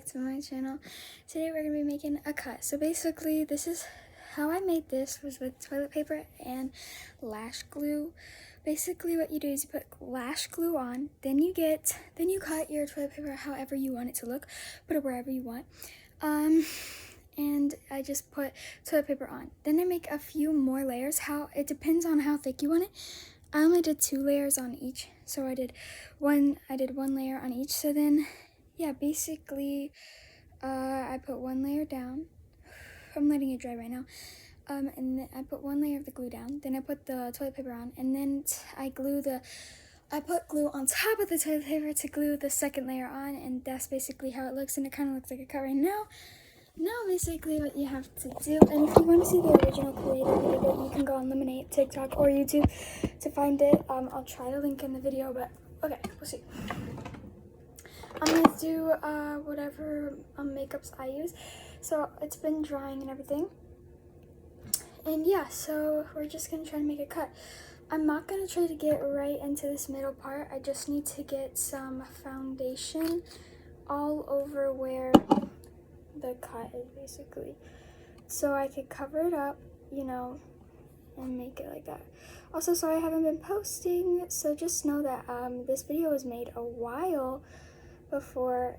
back to my channel. Today we're going to be making a cut. So basically this is how I made this, was with toilet paper and lash glue. Basically what you do is you put lash glue on, then you cut your toilet paper however you want it to look, put it wherever you want. And I just put toilet paper on. Then I make a few more layers. It depends on how thick you want it. I only did 2 layers on each, so I did one layer on each. So then, yeah, basically, I put 1 layer down. I'm letting it dry right now. And then I put 1 layer of the glue down. Then I put the toilet paper on, and then I put glue on top of the toilet paper to glue the second layer on, and that's basically how it looks. And it kind of looks like a cut right now. Now basically what you have to do, and if you want to see the original creator video, you can go on Lemonade, TikTok, or YouTube to find it. I'll try to link in the video, but okay, we'll see. I'm going to do whatever makeups I use. So it's been drying and everything. And yeah, so we're just going to try to make a cut. I'm not going to try to get right into this middle part. I just need to get some foundation all over where the cut is basically, so I could cover it up, you know, and make it like that. Also, sorry I haven't been posting, so just know that this video was made a while before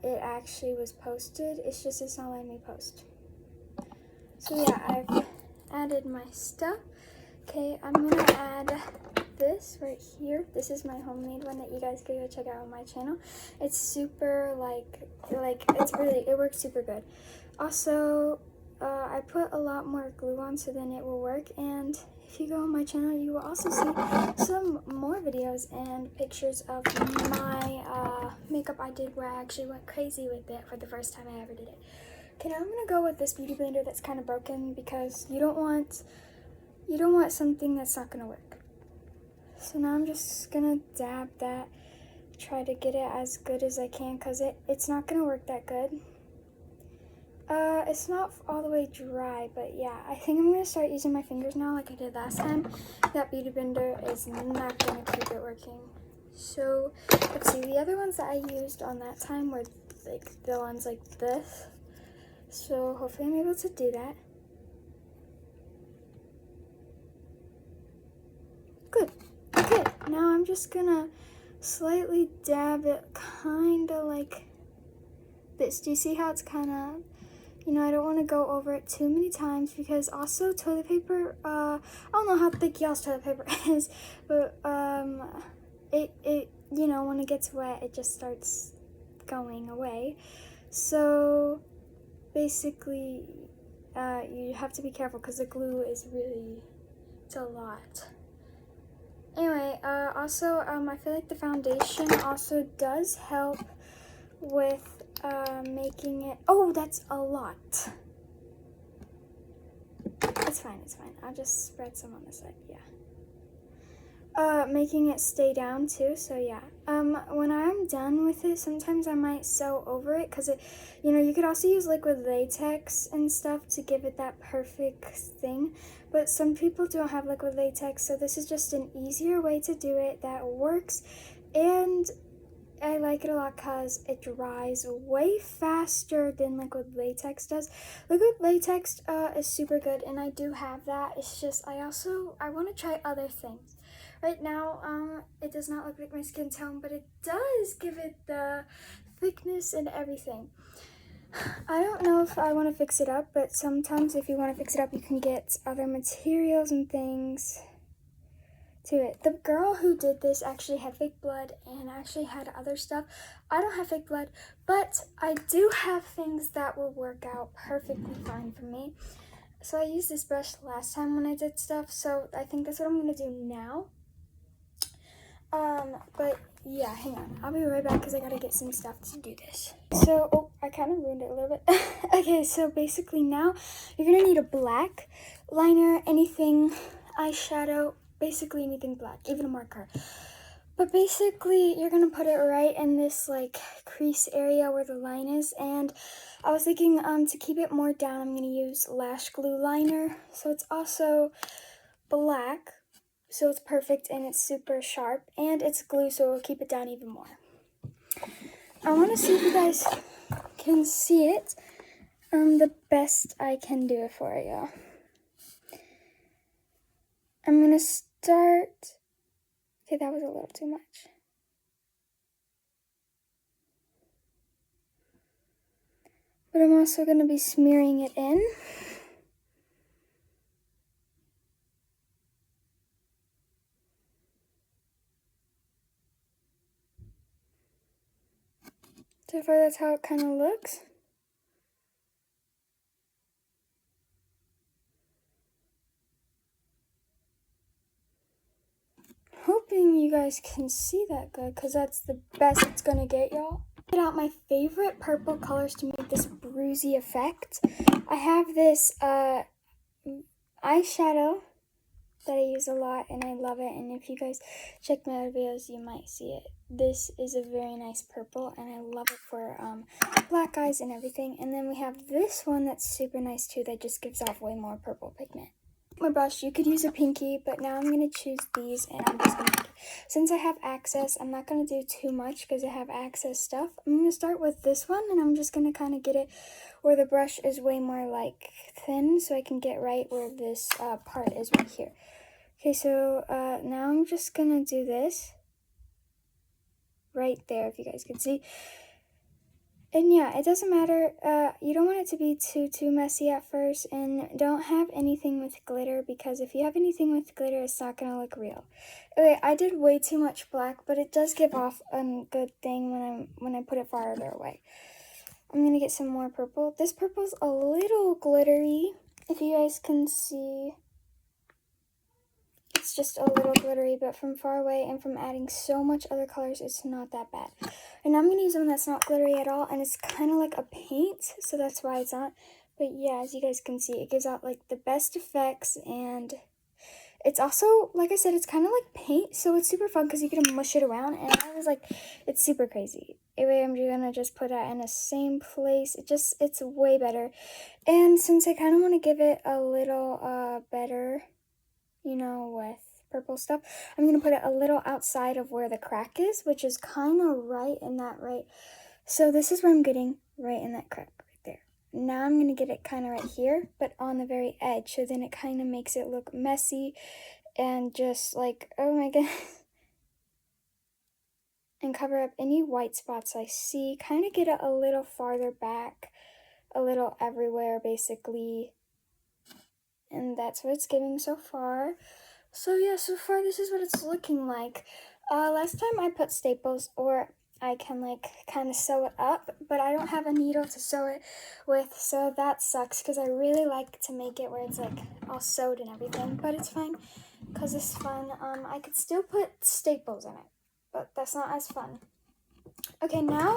it actually was posted. It's not letting me post. So yeah, I've added my stuff. Okay, I'm gonna add this right here. This is my homemade one that you guys can go check out on my channel. It's super it works super good. Also, I put a lot more glue on so then it will work, and if you go on my channel you will also see some more videos and pictures of my makeup I did where I actually went crazy with it for the first time I ever did it. Okay, now I'm gonna go with this beauty blender that's kind of broken, because you don't want something that's not gonna work. So now I'm just gonna dab that, try to get it as good as I can, because it's not gonna work that good. It's not all the way dry, but yeah, I think I'm gonna start using my fingers now like I did last time. That beauty blender is not gonna keep it working. So let's see, the other ones that I used on that time were like the ones like this. So hopefully I'm able to do that. Good. Okay, now I'm just gonna slightly dab it kind of like this. Do you see how it's kind of, you know, I don't want to go over it too many times, because also toilet paper, I don't know how thick y'all's toilet paper is, but it you know, when it gets wet it just starts going away. So basically you have to be careful, because the glue is really, it's a lot. Anyway, also, I feel like the foundation also does help with making it, oh, that's a lot. It's fine, I'll just spread some on the side, yeah. Making it stay down too, so yeah. When I'm done with it, sometimes I might sew over it, because it, you know, you could also use liquid latex and stuff to give it that perfect thing, but some people don't have liquid latex, so this is just an easier way to do it that works, and I like it a lot because it dries way faster than liquid latex does. Liquid latex is super good, and I do have that. It's just I want to try other things. Right now, it does not look like my skin tone, but it does give it the thickness and everything. I don't know if I want to fix it up, but sometimes if you want to fix it up, you can get other materials and things to it. The girl who did this actually had fake blood and actually had other stuff. I don't have fake blood, but I do have things that will work out perfectly fine for me. So I used this brush last time when I did stuff, so I think that's what I'm going to do now. But yeah, hang on. I'll be right back because I gotta get some stuff to do this. So, oh, I kind of ruined it a little bit. Okay, so basically now you're gonna need a black liner, anything, eyeshadow, basically anything black, even a marker. But basically you're gonna put it right in this like crease area where the line is, and I was thinking to keep it more down, I'm gonna use lash glue liner. So it's also black, so it's perfect, and it's super sharp, and it's glue, so it'll keep it down even more. I want to see if you guys can see it the best I can do it for you. I'm gonna start. Okay, that was a little too much. But I'm also gonna be smearing it in. So far, that's how it kind of looks. Hoping you guys can see that good, because that's the best it's gonna get, y'all. Get out my favorite purple colors to make this bruisey effect. I have this eyeshadow that I use a lot, and I love it. And if you guys check my other videos, you might see it. This is a very nice purple, and I love it for black eyes and everything. And then we have this one that's super nice too, that just gives off way more purple pigment. My brush, you could use a pinky, but now I'm going to choose these, and I'm just going to, since I have access, I'm not going to do too much because I have access stuff. I'm going to start with this one, and I'm just going to kind of get it where the brush is way more like thin, so I can get right where this part is right here. Okay, so now I'm just going to do this right there, if you guys can see. And yeah, it doesn't matter, you don't want it to be too messy at first, and don't have anything with glitter, because if you have anything with glitter, it's not gonna look real. Okay, I did way too much black, but it does give off a good thing when I put it farther away. I'm gonna get some more purple. This purple's a little glittery, if you guys can see. It's just a little glittery, but from far away and from adding so much other colors, it's not that bad. And I'm going to use one that's not glittery at all, and it's kind of like a paint, so that's why it's not. But yeah, as you guys can see, it gives out like the best effects, and it's also, like I said, it's kind of like paint, so it's super fun because you can mush it around, and I was like, it's super crazy. Anyway, I'm going to just put that in the same place. It's way better. And since I kind of want to give it a little better, you know, with purple stuff, I'm going to put it a little outside of where the crack is, which is kind of right in that so this is where I'm getting right in that crack right there. Now I'm going to get it kind of right here, but on the very edge, so then it kind of makes it look messy and just like, oh my goodness. And cover up any white spots I see, kind of get it a little farther back, a little everywhere basically. And that's what it's giving so far. So yeah, so far this is what it's looking like. Last time I put staples, or I can like kind of sew it up, but I don't have a needle to sew it with, so that sucks because I really like to make it where it's like all sewed and everything, but it's fine because it's fun. I could still put staples in it, but that's not as fun. Okay, now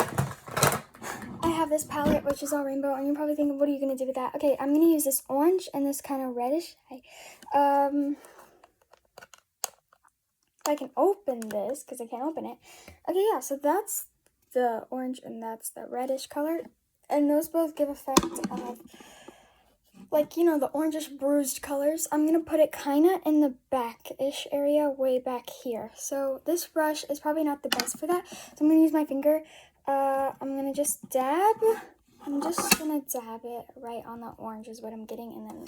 I have this palette, which is all rainbow, and you're probably thinking, what are you going to do with that? Okay, I'm going to use this orange and this kind of reddish. If I can open this, because I can't open it. Okay, yeah, so that's the orange and that's the reddish color. And those both give effect of, like, you know, the orangish bruised colors. I'm going to put it kind of in the back-ish area, way back here. So this brush is probably not the best for that. So I'm going to use my finger. I'm going to just dab. I'm just going to dab it right on the orange is what I'm getting. And then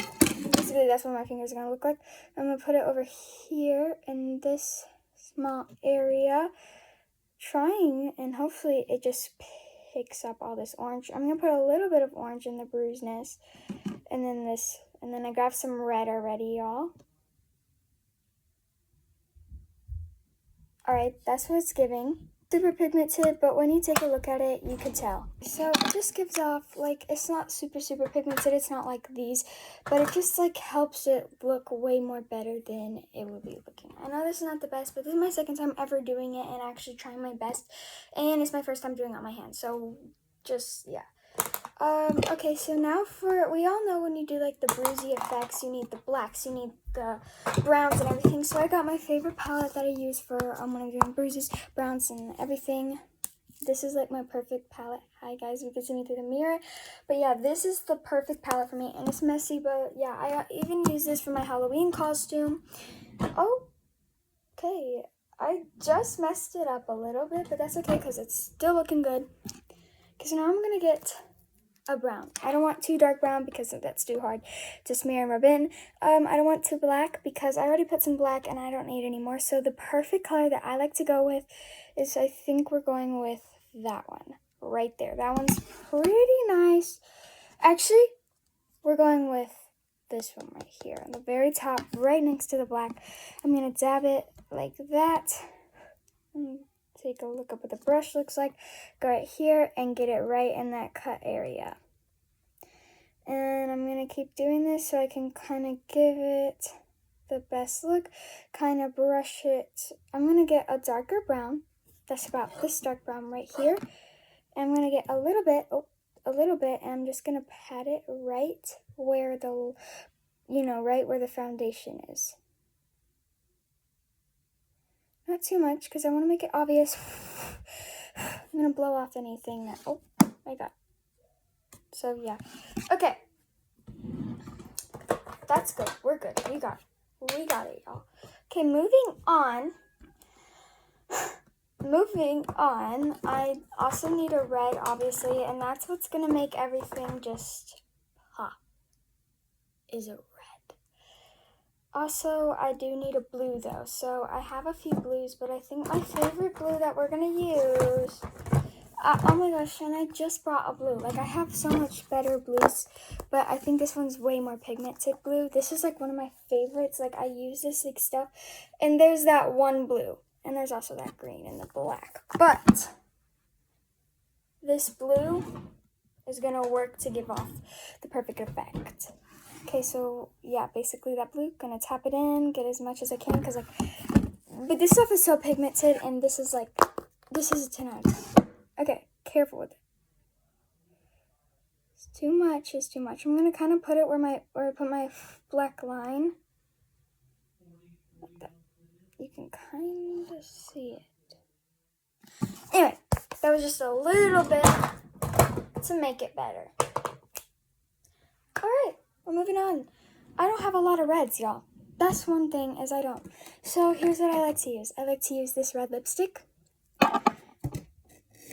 basically that's what my fingers are going to look like. I'm going to put it over here in this small area. Trying, and hopefully it just picks up all this orange. I'm going to put a little bit of orange in the bruisedness. And then this, and then I grabbed some red already, y'all. Alright, that's what it's giving. Super pigmented, but when you take a look at it, you can tell. So it just gives off, like, it's not super pigmented, it's not like these, but it just, like, helps it look way more better than it would be looking. I know this is not the best, but this is my second time ever doing it and actually trying my best, and it's my first time doing it on my hand, so just, yeah. Okay, so now we all know when you do like the bruisey effects, you need the blacks, you need the browns and everything. So I got my favorite palette that I use for when I'm doing bruises, browns, and everything. This is like my perfect palette. Hi guys, you can see me through the mirror. But yeah, this is the perfect palette for me, and it's messy, but yeah, I even use this for my Halloween costume. Oh, okay, I just messed it up a little bit, but that's okay because it's still looking good. Okay, so now I'm gonna get a brown. I don't want too dark brown because that's too hard to smear and rub in. I don't want too black because I already put some black and I don't need any more. So the perfect color that I like to go with is, I think we're going with that one right there. That one's pretty nice. Actually, we're going with this one right here on the very top, right next to the black. I'm gonna dab it like that. Take a look at what the brush looks like. Go right here and get it right in that cut area. And I'm going to keep doing this so I can kind of give it the best look. Kind of brush it. I'm going to get a darker brown. That's about this dark brown right here. And I'm going to get a little bit, and I'm just going to pat it right where the, right where the foundation is. Not too much, because I want to make it obvious. I'm going to blow off anything that, I got. So, yeah. Okay. That's good. We're good. We got it, y'all. Okay, moving on. I also need a red, obviously, and that's what's going to make everything just pop, is a red. Also, I do need a blue, though, so I have a few blues, but I think my favorite blue that we're going to use... oh my gosh, and I just brought a blue. Like, I have so much better blues, but I think this one's way more pigmented blue. This is, like, one of my favorites. Like, I use this, like, stuff. And there's that one blue, and there's also that green and the black. But this blue is going to work to give off the perfect effect. Okay, so, yeah, basically that blue, gonna tap it in, get as much as I can, because, like, but this stuff is so pigmented, and this is, like, this is a 10 out of 10. Okay, careful with it. It's too much. I'm gonna kind of put it where I put my black line. Like that. You can kind of see it. Anyway, that was just a little bit to make it better. Alright, we're moving on. I don't have a lot of reds, y'all. That's one thing, is I don't. So here's what I like to use. I like to use this red lipstick.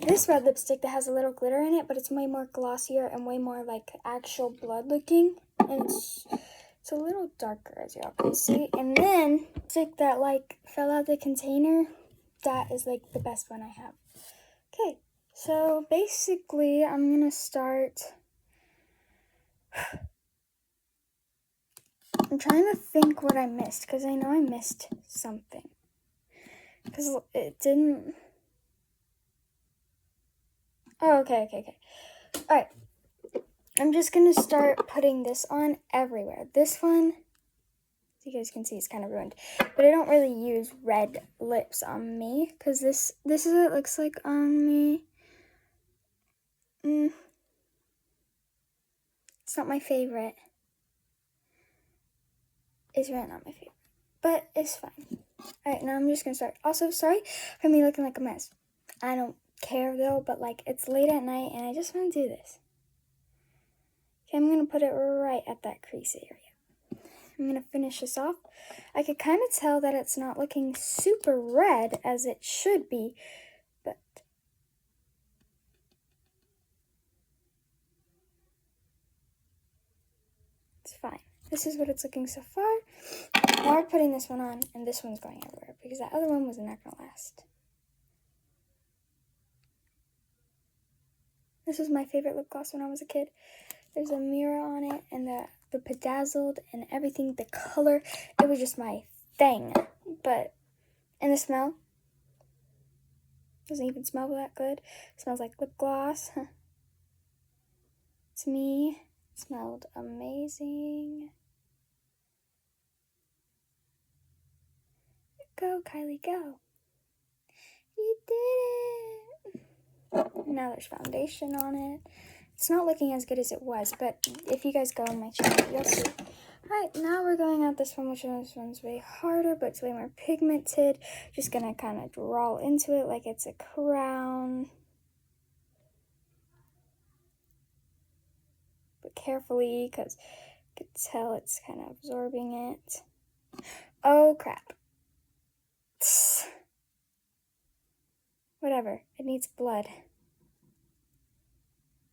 This red lipstick that has a little glitter in it, but it's way more glossier and way more like actual blood looking. And it's a little darker, as y'all can see. And then, lipstick that like fell out the container, that is like the best one I have. Okay, so basically I'm gonna start... I'm trying to think what I missed, because I know I missed something. Because it didn't... Oh, okay. Alright. I'm just going to start putting this on everywhere. This one, as you guys can see, is kind of ruined. But I don't really use red lips on me, because this is what it looks like on me. It's not my favorite. It's really not my favorite. But it's fine. Alright, now I'm just going to start. Also, sorry for me looking like a mess. I don't care though, but like it's late at night and I just want to do this. Okay, I'm going to put it right at that crease area. I'm going to finish this off. I could kind of tell that it's not looking super red as it should be, but it's fine. This is what it's looking so far. Now we're putting this one on, and this one's going everywhere because that other one was not going to last. This was my favorite lip gloss when I was a kid. There's a mirror on it, and the bedazzled and everything, the color, it was just my thing. But, and the smell, doesn't even smell that good. It smells like lip gloss. To me, it smelled amazing. Go, Kylie, go. You did it. Now there's foundation on it. It's not looking as good as it was, but if you guys go on my channel, you'll see. Alright, now we're going out this one, which this one's way harder, but it's way more pigmented. Just gonna kind of draw into it like it's a crown. But carefully, because you can tell it's kind of absorbing it. Oh, crap. Whatever, it needs blood.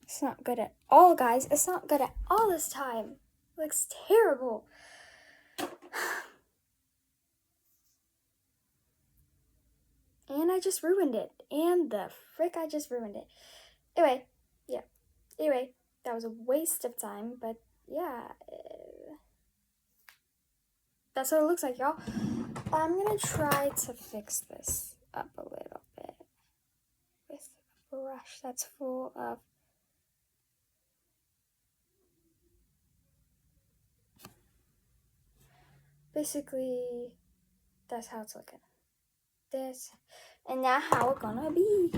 It's not good at all, guys. It's not good at all this time. It looks terrible. And I just ruined it. And the frick, I just ruined it. Anyway, yeah. Anyway, that was a waste of time, but yeah. That's what it looks like, y'all. I'm gonna try to fix this up a little bit with a brush that's full of basically that's how it's looking. This and now how it's gonna be.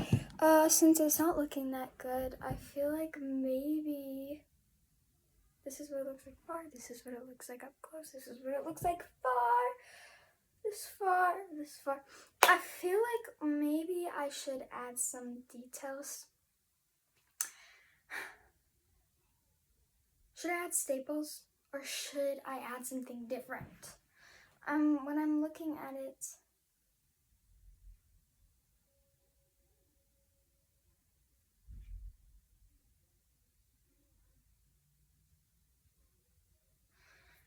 Since it's not looking that good, I feel like maybe this is what it looks like far, this is what it looks like up close, this is what it looks like far, this far, this far. I feel like maybe I should add some details. Should I add staples or should I add something different? When I'm looking at it,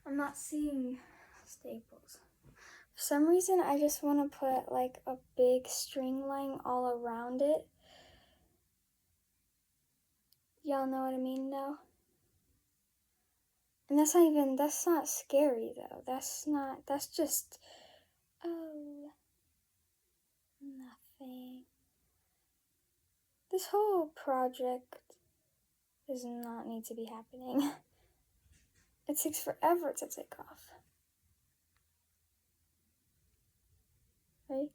I'm not seeing staples. For some reason, I just want to put like a big string line all around it. Y'all know what I mean though? And that's not scary though. That's just, oh, nothing. This whole project does not need to be happening. It takes forever to take off. Right?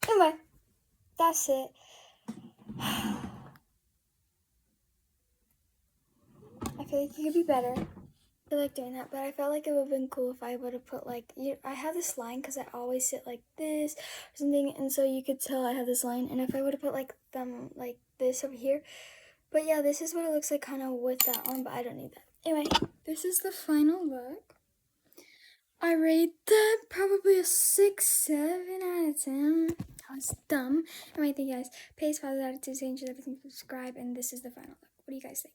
Anyway, that's it. I feel like it could be better. I like doing that, but I felt like it would have been cool if I would have put like, I have this line because I always sit like this or something, and so you could tell I have this line, and if I would have put like them like this over here, but yeah, this is what it looks like kind of with that on, but I don't need that. Anyway, this is the final look. I rate that probably a 6, 7 out of 10. That was dumb. Anyway, thank you guys. Pace 5 out of 2, change everything, subscribe, and this is the final look. What do you guys think?